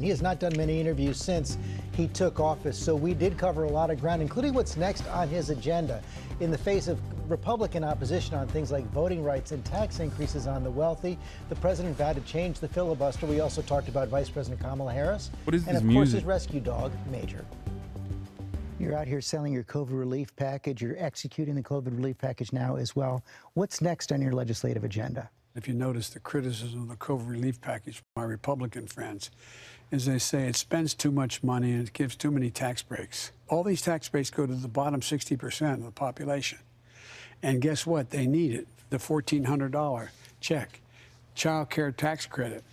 He has not done many interviews since he took office, so we did cover a lot of ground, including what's next on his agenda. In the face of Republican opposition on things like voting rights and tax increases on the wealthy, the president vowed to change the filibuster. We also talked about Vice President Kamala Harris. What is this and, of music? course, his rescue dog, Major. You're out here selling your COVID relief package. You're executing the COVID relief package now as well. What's next on your legislative agenda? If you notice the criticism of the COVID relief package from my Republican friends, is they say it spends too much money and it gives too many tax breaks. All these tax breaks go to the bottom 60% of the population. And guess what? They need it. The $1,400 check, child care tax credit.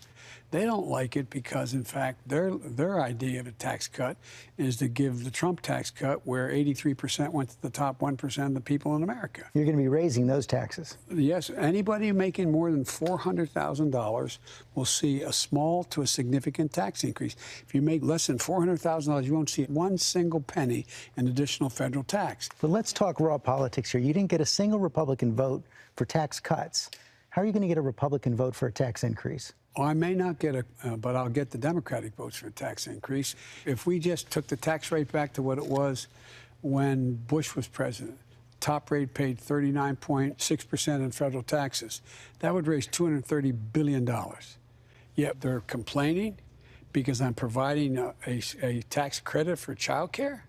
They don't like it because, in fact, their idea of a tax cut is to give the Trump tax cut where 83% went to the top 1% of the people in America. You're going to be raising those taxes. Yes, anybody making more than $400,000 will see a small to a significant tax increase. If you make less than $400,000, you won't see one single penny in additional federal tax. But let's talk raw politics here. You didn't get a single Republican vote for tax cuts. How are you going to get a Republican vote for a tax increase? Oh, I may not get but I'll get the Democratic votes for a tax increase. If we just took the tax rate back to what it was when Bush was president, top rate paid 39.6% in federal taxes, that would raise $230 billion. Yet they're complaining because I'm providing a tax credit for child care?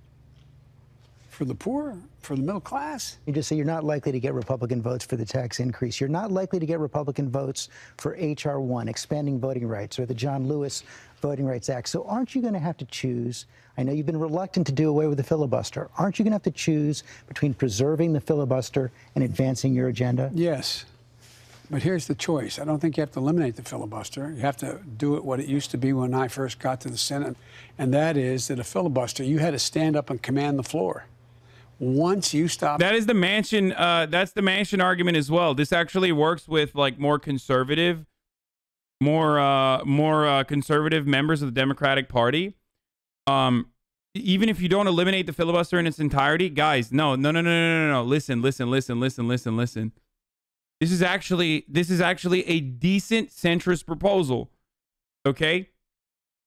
For the poor, for the middle class. You just say you're not likely to get Republican votes for the tax increase. You're not likely to get Republican votes for H.R. 1, expanding voting rights, or the John Lewis Voting Rights Act. So aren't you going to have to choose? I know you've been reluctant to do away with the filibuster. Aren't you going to have to choose between preserving the filibuster and advancing your agenda? Yes. But here's the choice. I don't think you have to eliminate the filibuster. You have to do it what it used to be when I first got to the Senate. And that is that a filibuster, you had to stand up and command the floor. Once you stop, that is the Manchin. That's the Manchin argument as well. This actually works with like more conservative conservative members of the Democratic Party. Even if you don't eliminate the filibuster in its entirety, guys, no. Listen. This is actually a decent centrist proposal. Okay,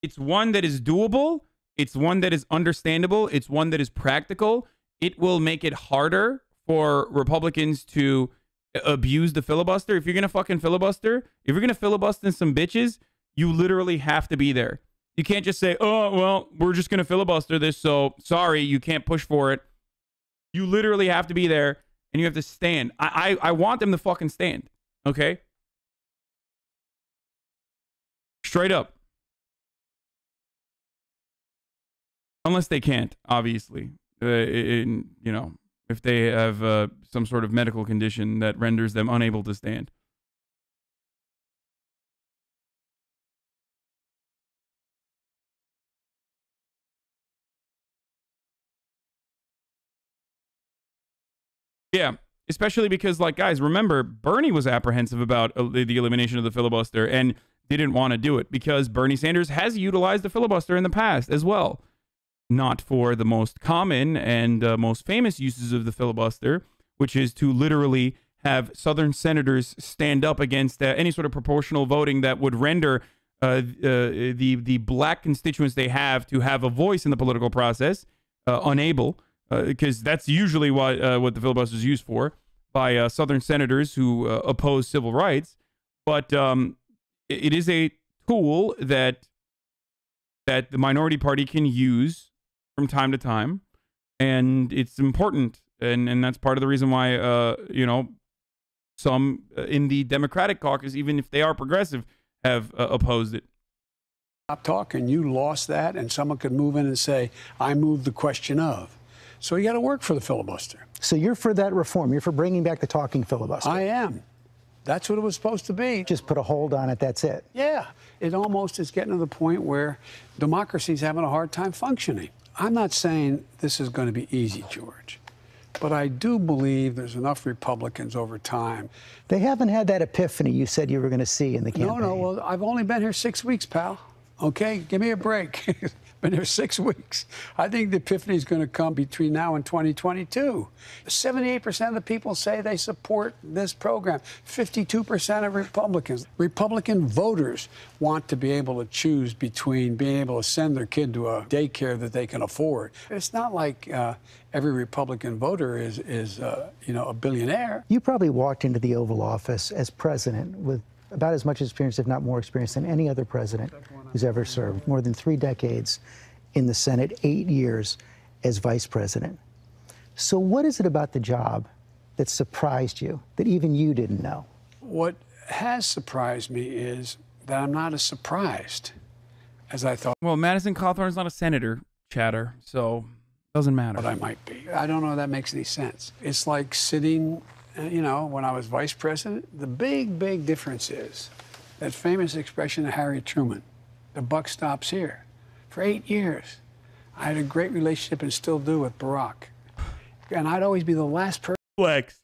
it's one that is doable. It's one that is understandable. It's one that is practical. It will make it harder for Republicans to abuse the filibuster. If you're going to fucking filibuster, if you're going to filibuster some bitches, you literally have to be there. You can't just say, oh, well, we're just going to filibuster this, so sorry, you can't push for it. You literally have to be there, and you have to stand. I want them to fucking stand, okay? Straight up. Unless they can't, obviously. You know, if they have some sort of medical condition that renders them unable to stand. Yeah, especially because, like, guys, remember, Bernie was apprehensive about the elimination of the filibuster and didn't want to do it because Bernie Sanders has utilized the filibuster in the past as well. Not for the most common and most famous uses of the filibuster, which is to literally have Southern senators stand up against any sort of proportional voting that would render the black constituents they have to have a voice in the political process unable, because that's usually what the filibuster is used for by Southern senators who oppose civil rights. But it is a tool that the minority party can use from time to time, and it's important, and that's part of the reason why you know, some in the Democratic caucus, even if they are progressive, have opposed it. Stop talking. You lost that, and someone could move in and say, I moved the question of. So you got to work for the filibuster. So you're for that reform. You're for bringing back the talking filibuster. I am. That's what it was supposed to be. Just put a hold on it, that's it. Yeah. It almost is getting to the point where democracy's having a hard time functioning. I'm not saying this is going to be easy, George, but I do believe there's enough Republicans over time. They haven't had that epiphany you said you were going to see in the campaign. No, well, I've only been here 6 weeks, pal. Okay, give me a break. Been there 6 weeks. I think the epiphany is going to come between now and 2022. 78% of the people say they support this program. 52% of Republicans. Republican voters want to be able to choose between being able to send their kid to a daycare that they can afford. It's not like every Republican voter is a billionaire. You probably walked into the Oval Office as president with about as much experience, if not more experience, than any other president who's ever served. More than 3 decades in the Senate, 8 years as vice president. So what is it about the job that surprised you, that even you didn't know? What has surprised me is that I'm not as surprised as I thought. Well, Madison Cawthorn's not a senator, chatter, so it doesn't matter. But I might be. I don't know if that makes any sense. It's like sitting, when I was vice president, the big difference is that famous expression of Harry Truman, the buck stops here. For 8 years, I had a great relationship and still do with Barack. And I'd always be the last person. Flex.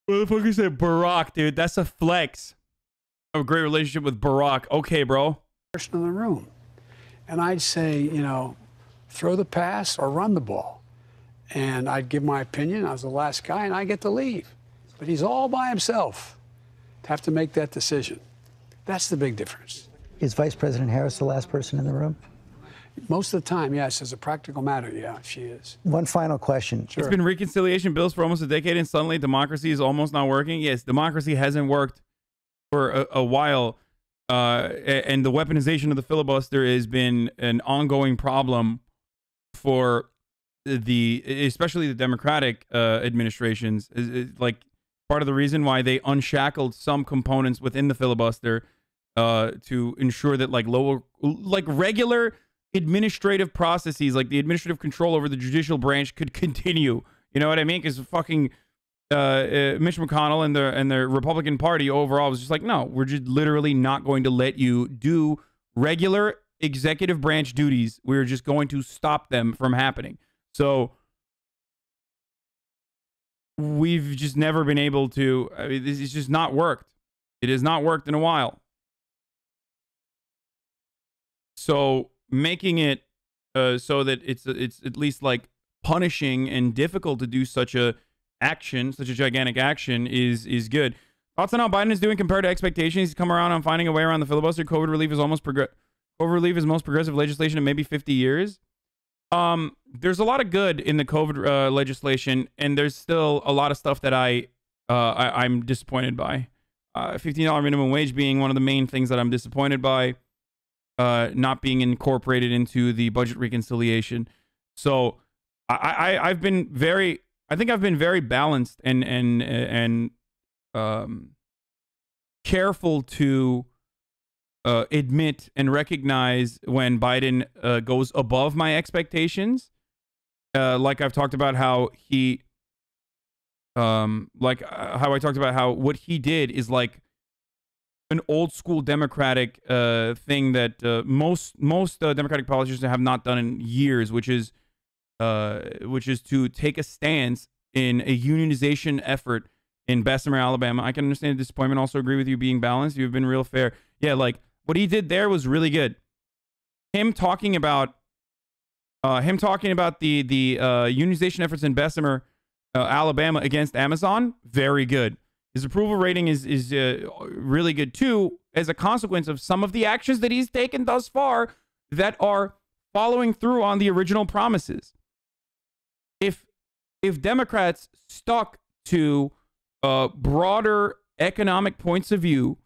Motherfucker said Barack, dude. That's a flex. I have a great relationship with Barack. Okay, bro. Person in the room. And I'd say, throw the pass or run the ball. And I'd give my opinion. I was the last guy, and I get to leave. But he's all by himself to have to make that decision. That's the big difference. Is Vice President Harris the last person in the room? Most of the time, yes. As a practical matter, yeah, she is. One final question. Sure. It's been reconciliation bills for almost a decade, and suddenly democracy is almost not working. Yes, democracy hasn't worked for a while, and the weaponization of the filibuster has been an ongoing problem for especially the Democratic administrations. Like part of the reason why they unshackled some components within the filibuster to ensure that regular administrative processes, like the administrative control over the judicial branch, could continue. You know what I mean? Because fucking Mitch McConnell and the Republican Party overall was just like, no, we're just literally not going to let you do regular executive branch duties. We're just going to stop them from happening. So we've just never been able to. I mean, this has just not worked. It has not worked in a while. So making it so that it's at least like punishing and difficult to do such a gigantic action is good. Thoughts on how Biden is doing compared to expectations? He's come around on finding a way around the filibuster. COVID relief is most progressive legislation in maybe 50 years. There's a lot of good in the COVID legislation, and there's still a lot of stuff that I'm disappointed by. $15 minimum wage being one of the main things that I'm disappointed by. Not being incorporated into the budget reconciliation. So I've been very balanced and careful to admit and recognize when Biden goes above my expectations. Like I've talked about how he how I talked about how what he did is like an old school Democratic thing that most Democratic politicians have not done in years, which is to take a stance in a unionization effort in Bessemer, Alabama. I can understand the disappointment. Also agree with you being balanced. You've been real fair. Yeah, like what he did there was really good. Him talking about the unionization efforts in Bessemer, Alabama against Amazon, very good. His approval rating is really good, too, as a consequence of some of the actions that he's taken thus far that are following through on the original promises. If Democrats stuck to broader economic points of view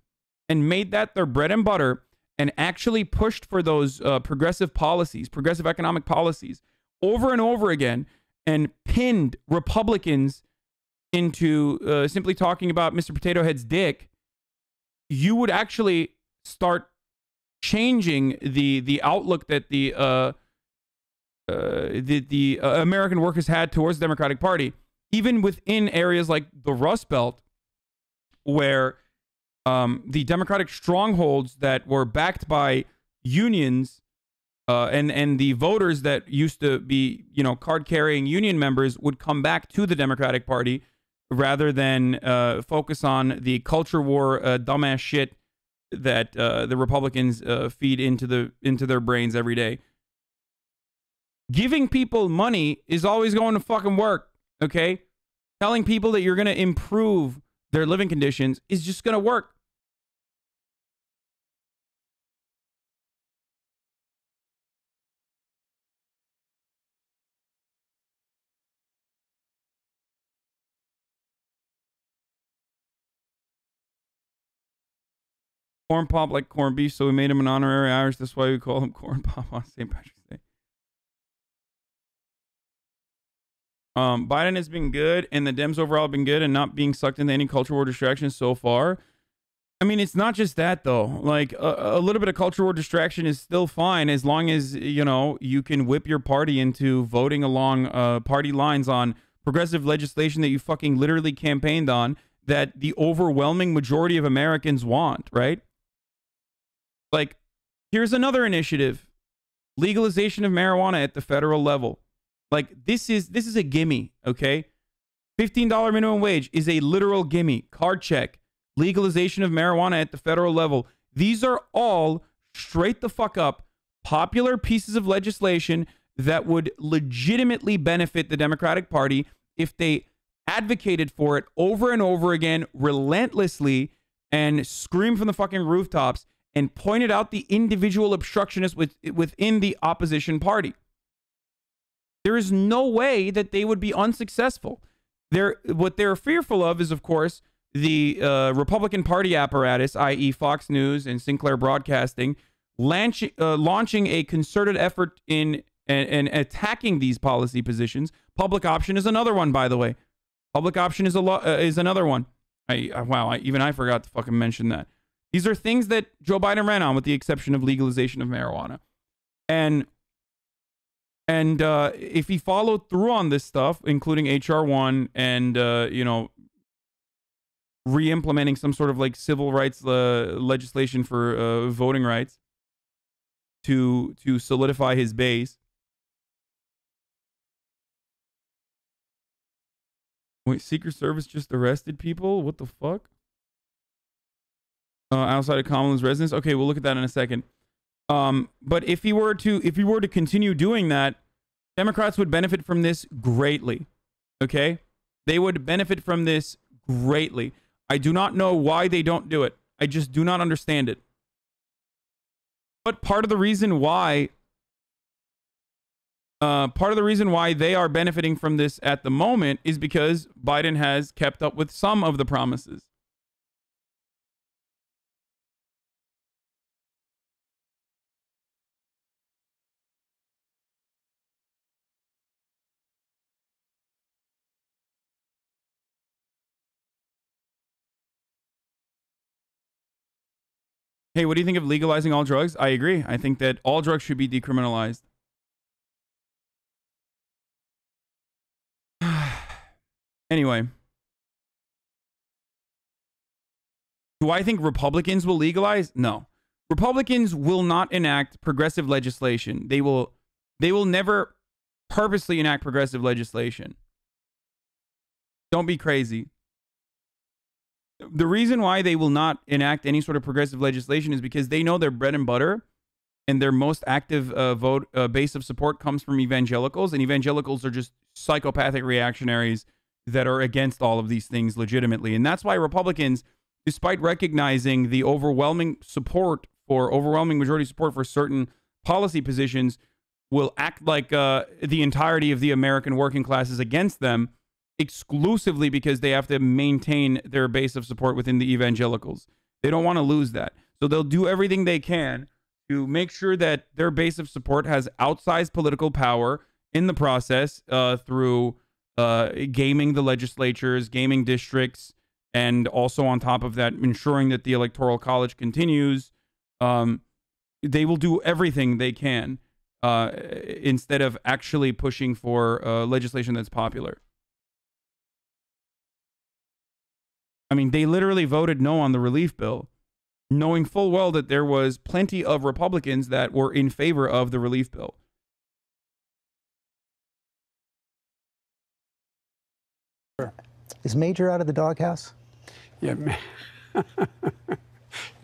and made that their bread and butter and actually pushed for those progressive economic policies over and over again and pinned Republicans into simply talking about Mr. Potato Head's dick, you would actually start changing the outlook that the American workers had towards the Democratic Party, even within areas like the Rust Belt, where the Democratic strongholds that were backed by unions and the voters that used to be, card-carrying union members would come back to the Democratic Party rather than focus on the culture war dumbass shit the Republicans feed into their brains every day. Giving people money is always going to fucking work, okay? Telling people that you're going to improve their living conditions is just going to work. Corn Pop like corned beef, so we made him an honorary Irish. That's why we call him Corn Pop on St. Patrick's Day. Biden has been good, and the Dems overall have been good, and not being sucked into any culture war distractions so far. I mean, it's not just that, though. Like, a little bit of culture war distraction is still fine as long as, you know, you can whip your party into voting along party lines on progressive legislation that you fucking literally campaigned on that the overwhelming majority of Americans want, right? Like, here's another initiative. Legalization of marijuana at the federal level. Like, this is a gimme, okay? $15 minimum wage is a literal gimme. Card check. Legalization of marijuana at the federal level. These are all straight the fuck up popular pieces of legislation that would legitimately benefit the Democratic Party if they advocated for it over and over again, relentlessly, and screamed from the fucking rooftops and pointed out the individual obstructionists within the opposition party. There is no way that they would be unsuccessful. What they're fearful of is, of course, the Republican Party apparatus, i.e. Fox News and Sinclair Broadcasting, launching a concerted effort in attacking these policy positions. Public option is another one, by the way. Public option is another one. Even I forgot to fucking mention that. These are things that Joe Biden ran on, with the exception of legalization of marijuana. And if he followed through on this stuff, including HR 1 and, re-implementing some sort of like civil rights legislation for voting rights to solidify his base. Wait, Secret Service just arrested people? What the fuck? Outside of Kamala's residence? Okay, we'll look at that in a second. But if he were to continue doing that, Democrats would benefit from this greatly. Okay? They would benefit from this greatly. I do not know why they don't do it. I just do not understand it. But part of the reason why they are benefiting from this at the moment is because Biden has kept up with some of the promises. Hey, what do you think of legalizing all drugs? I agree. I think that all drugs should be decriminalized. Anyway. Do I think Republicans will legalize? No. Republicans will not enact progressive legislation. They will never purposely enact progressive legislation. Don't be crazy. The reason why they will not enact any sort of progressive legislation is because they know their bread and butter and their most active base of support comes from evangelicals, and evangelicals are just psychopathic reactionaries that are against all of these things legitimately. And that's why Republicans, despite recognizing the overwhelming majority support for certain policy positions, will act like the entirety of the American working class is against them, exclusively because they have to maintain their base of support within the evangelicals. They don't want to lose that. So they'll do everything they can to make sure that their base of support has outsized political power in the process through gaming the legislatures, gaming districts, and also on top of that, ensuring that the Electoral College continues. They will do everything they can instead of actually pushing for legislation that's popular. I mean, they literally voted no on the relief bill, knowing full well that there was plenty of Republicans that were in favor of the relief bill. Is Major out of the doghouse? Yeah.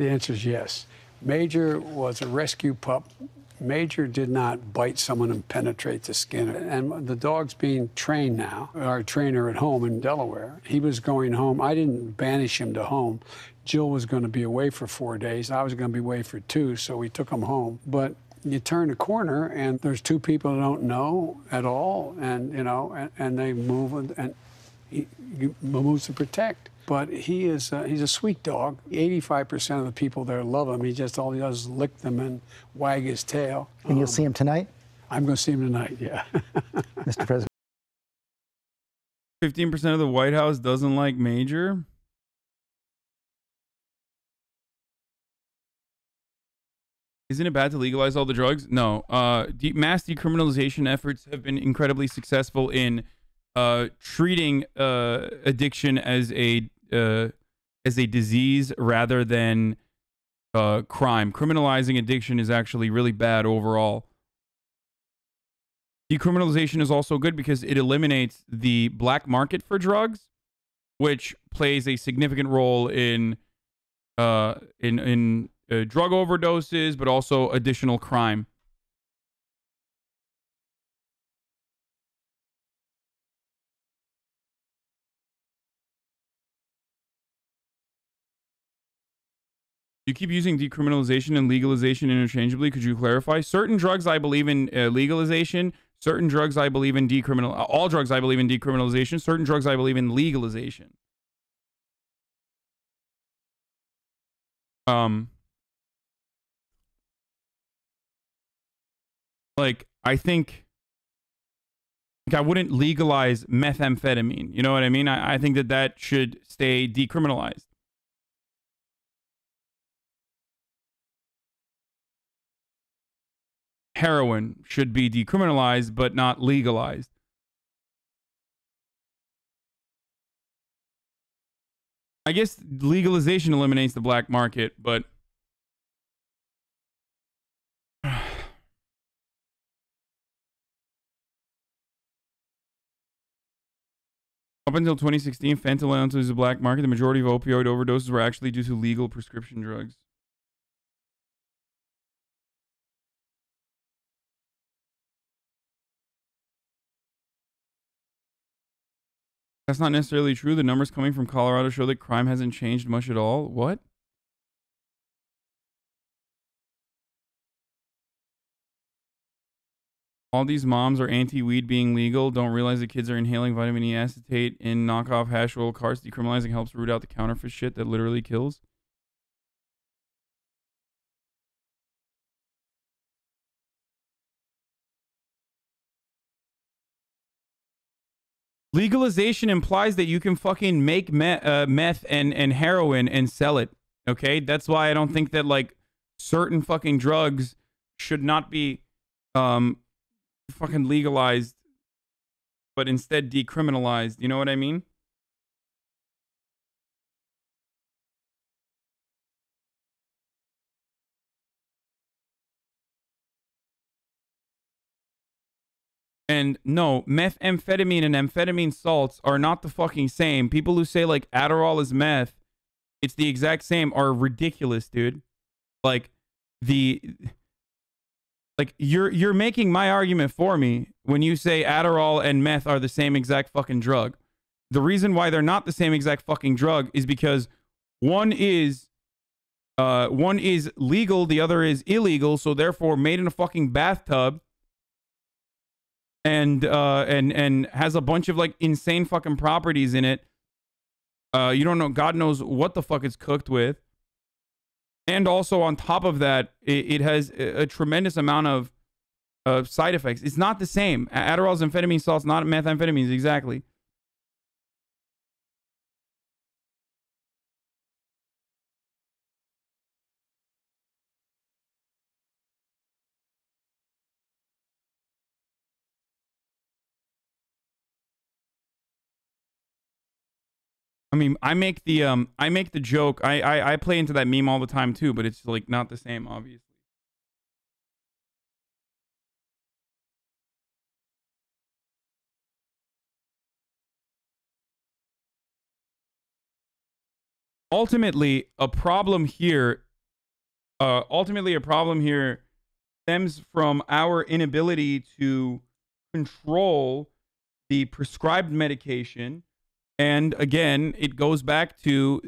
The answer is yes. Major was a rescue pup. Major did not bite someone and penetrate the skin. And the dog's being trained now. Our trainer at home in Delaware, he was going home. I didn't banish him to home. Jill was going to be away for 4 days. I was going to be away for 2, so we took him home. But you turn a corner, and there's 2 people who don't know at all, and, you know, and they move, and he moves to protect. But he's a sweet dog. 85% of the people there love him. He just, all he does is lick them and wag his tail. And you'll see him tonight? I'm going to see him tonight, yeah. Mr. President. 15% of the White House doesn't like Major. Isn't it bad to legalize all the drugs? No. Mass decriminalization efforts have been incredibly successful in treating addiction as a disease rather than crime. Criminalizing addiction is actually really bad overall. Decriminalization is also good because it eliminates the black market for drugs, which plays a significant role in drug overdoses, but also additional crime. You keep using decriminalization and legalization interchangeably. Could you clarify? Certain drugs I believe in legalization. Certain drugs I believe in all drugs I believe in decriminalization. Certain drugs I believe in legalization. Like, I think I wouldn't legalize methamphetamine. You know what I mean? I think that should stay decriminalized. Heroin should be decriminalized, but not legalized. I guess legalization eliminates the black market, but up until 2016, fentanyl enters the black market. The majority of opioid overdoses were actually due to legal prescription drugs. That's not necessarily true. The numbers coming from Colorado show that crime hasn't changed much at all. What? All these moms are anti-weed being legal, don't realize that kids are inhaling vitamin E acetate in knockoff hash oil carts. Decriminalizing helps root out the counterfeit shit that literally kills. Legalization implies that you can fucking make meth and heroin and sell it. Okay? That's why I don't think that, like, certain fucking drugs should not be fucking legalized, but instead decriminalized. You know what I mean? And no, methamphetamine and amphetamine salts are not the fucking same. People who say, like, Adderall is meth, it's the exact same, are ridiculous, dude. Like, you're making my argument for me when you say Adderall and meth are the same exact fucking drug. The reason why they're not the same exact fucking drug is because one is legal, the other is illegal, so therefore made in a fucking bathtub. And has a bunch of, like, insane fucking properties in it. You don't know, God knows what the fuck it's cooked with. And also on top of that, it has a tremendous amount of side effects. It's not the same. Adderall's amphetamine salts, not methamphetamines, exactly. I mean, I make the joke. I play into that meme all the time too, but it's, like, not the same, obviously. Ultimately, a problem here ultimately, a problem here stems from our inability to control the prescribed medication. And again, it goes back to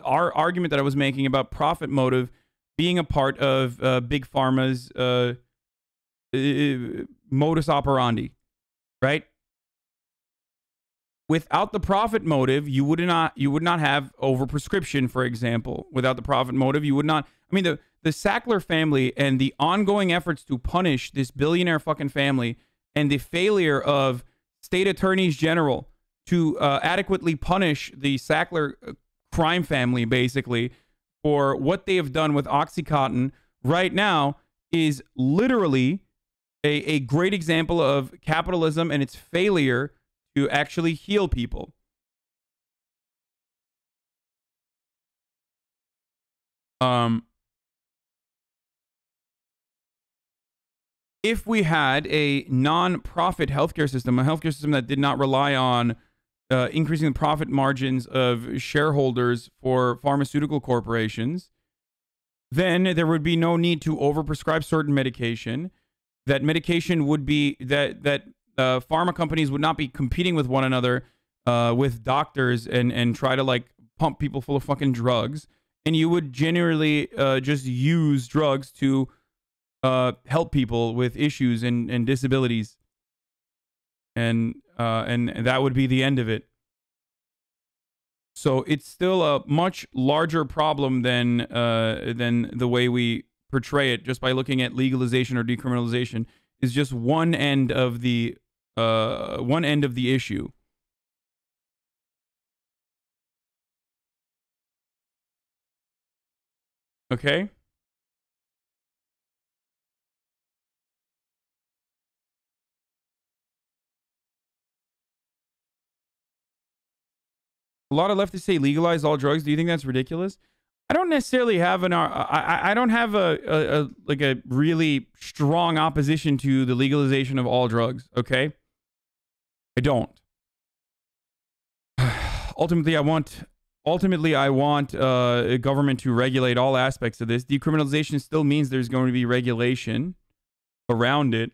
our argument that I was making about profit motive being a part of Big Pharma's modus operandi, right? Without the profit motive, you would not have overprescription, for example. Without the profit motive, you would not. I mean, the Sackler family and the ongoing efforts to punish this billionaire fucking family and the failure of state attorneys general to adequately punish the Sackler crime family, basically, for what they have done with OxyContin right now is literally a great example of capitalism and its failure to actually heal people. If we had a non-profit healthcare system, a healthcare system that did not rely on increasing the profit margins of shareholders for pharmaceutical corporations, then there would be no need to overprescribe certain medication. That medication would be that pharma companies would not be competing with one another with doctors and try to like pump people full of fucking drugs. And you would generally just use drugs to help people with issues and disabilities. And that would be the end of it. So it's still a much larger problem than the way we portray it, just by looking at legalization or decriminalization. Is just one end of the issue. Okay? A lot of leftists say legalize all drugs. Do you think that's ridiculous? I don't necessarily have I don't have a really strong opposition to the legalization of all drugs, okay? I don't. Ultimately, I want a government to regulate all aspects of this. Decriminalization still means there's going to be regulation around it.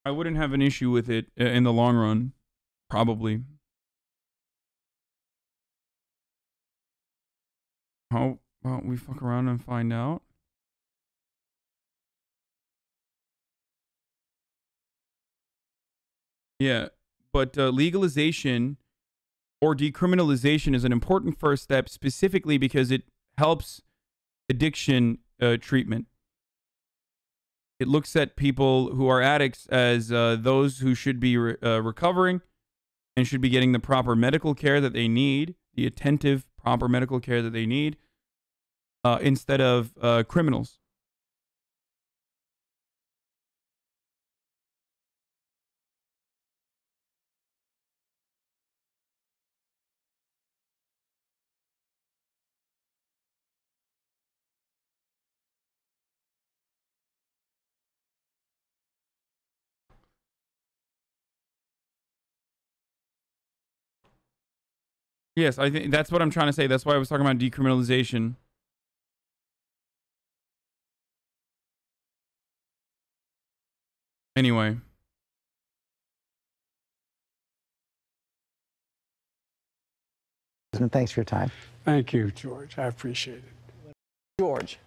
I wouldn't have an issue with it in the long run, probably. How about we fuck around and find out? Yeah, but legalization or decriminalization is an important first step, specifically because it helps addiction treatment. It looks at people who are addicts as those who should be recovering and should be getting the proper medical care that they need, the attentive, proper medical care that they need, instead of criminals. Yes, I think that's what I'm trying to say. That's why I was talking about decriminalization. Anyway. Thanks for your time. Thank you, George. I appreciate it. George,